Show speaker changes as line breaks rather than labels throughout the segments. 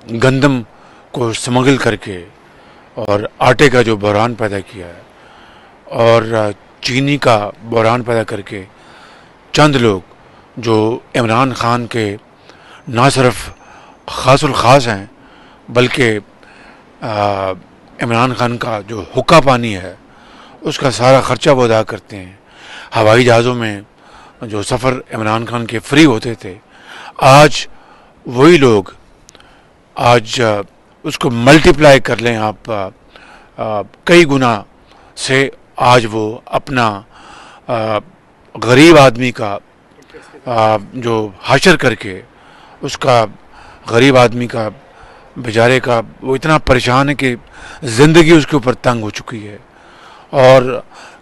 گندم کو سمگل کر کے اور آٹے کا جو بحران پیدا کیا ہے اور چینی کا بحران پیدا کر کے چند لوگ جو عمران خان کے نہ صرف خاص الخاص ہیں بلکہ عمران خان کا جو حقہ پانی ہے اس کا سارا خرچہ وہ ادا کرتے ہیں. ہوائی جہازوں میں جو سفر عمران خان کے فری ہوتے تھے، آج وہی لوگ آج اس کو ملٹیپلائی کر لیں آپ کئی گنا سے، آج وہ اپنا غریب آدمی کا جو حشر کر کے اس کا غریب آدمی کا بیچارے کا وہ اتنا پریشان ہے کہ زندگی اس کے اوپر تنگ ہو چکی ہے اور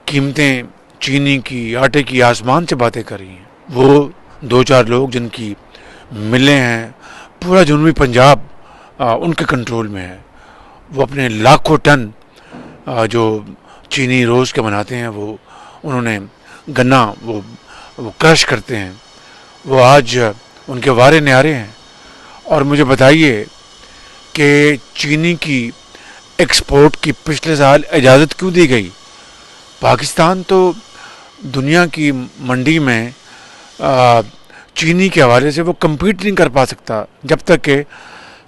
قیمتیں چینی کی آٹے کی آسمان سے باتیں کر رہی ہیں. وہ دو چار لوگ جن کی ملیں ہیں، پورا جنوبی پنجاب ان کے کنٹرول میں ہے، وہ اپنے لاکھوں ٹن جو چینی روز کے بناتے ہیں وہ انہوں نے گنا وہ کرش کرتے ہیں. وہ آج ان کے وارے نیارے ہیں. اور مجھے بتائیے کہ چینی کی ایکسپورٹ کی پچھلے سال اجازت کیوں دی گئی؟ پاکستان تو دنیا کی منڈی میں چینی کے حوالے سے وہ کمپیٹ نہیں کر پا سکتا جب تک کہ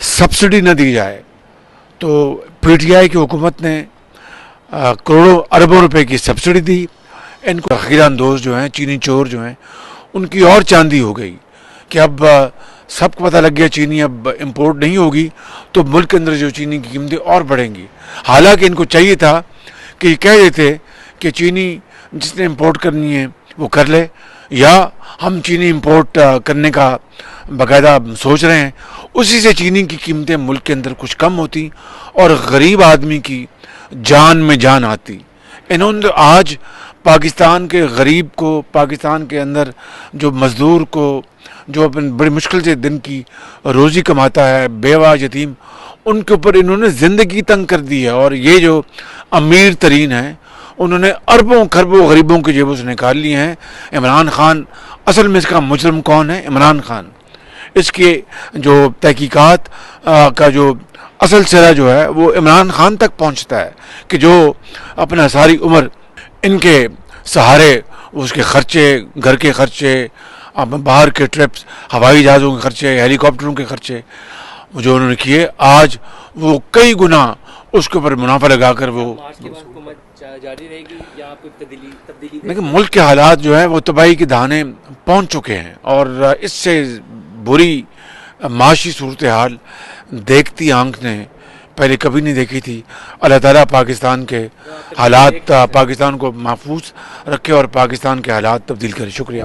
سبسڈی نہ دی جائے. تو پی ٹی آئی کی حکومت نے کروڑوں اربوں روپے کی سبسڈی دی. ان کو اخیر اندوز جو ہیں، چینی چور جو ہیں، ان کی اور چاندی ہو گئی کہ اب سب کو پتہ لگ گیا چینی اب امپورٹ نہیں ہوگی تو ملک کے اندر جو چینی کی قیمتیں اور بڑھیں گی. حالانکہ ان کو چاہیے تھا کہ یہ کہہ دیتے کہ چینی جس نے امپورٹ کرنی ہے وہ کر لے، یا ہم چینی امپورٹ کرنے کا باقاعدہ سوچ رہے ہیں، اسی سے چینی کی قیمتیں ملک کے اندر کچھ کم ہوتی اور غریب آدمی کی جان میں جان آتی. انہوں نے آج پاکستان کے غریب کو، پاکستان کے اندر جو مزدور کو، جو اپنے بڑی مشکل سے دن کی روزی کماتا ہے، بیوہ یتیم، ان کے اوپر انہوں نے زندگی تنگ کر دی ہے. اور یہ جو امیر ترین ہیں انہوں نے اربوں خربوں غریبوں کی جیبوں سے نکال لی ہیں. عمران خان اصل میں اس کا مجرم کون ہے؟ عمران خان. اس کے جو تحقیقات کا جو اصل سرا جو ہے وہ عمران خان تک پہنچتا ہے کہ جو اپنا ساری عمر ان کے سہارے اس کے خرچے، گھر کے خرچے، باہر کے ٹرپس، ہوائی جہازوں کے خرچے، ہیلی کاپٹروں کے خرچے جو انہوں نے کیے، آج وہ کئی گنا اس کے اوپر منافع لگا کر وہ
جاری رہے گی یا آپ کو تبدیلی؟
لیکن ملک کے حالات جو ہیں وہ تباہی کے دہانے پہنچ چکے ہیں اور اس سے بری معاشی صورتحال دیکھتی آنکھ نے پہلے کبھی نہیں دیکھی تھی. اللہ تعالیٰ پاکستان کے حالات، پاکستان کو محفوظ رکھے اور پاکستان کے حالات تبدیل کرے. شکریہ.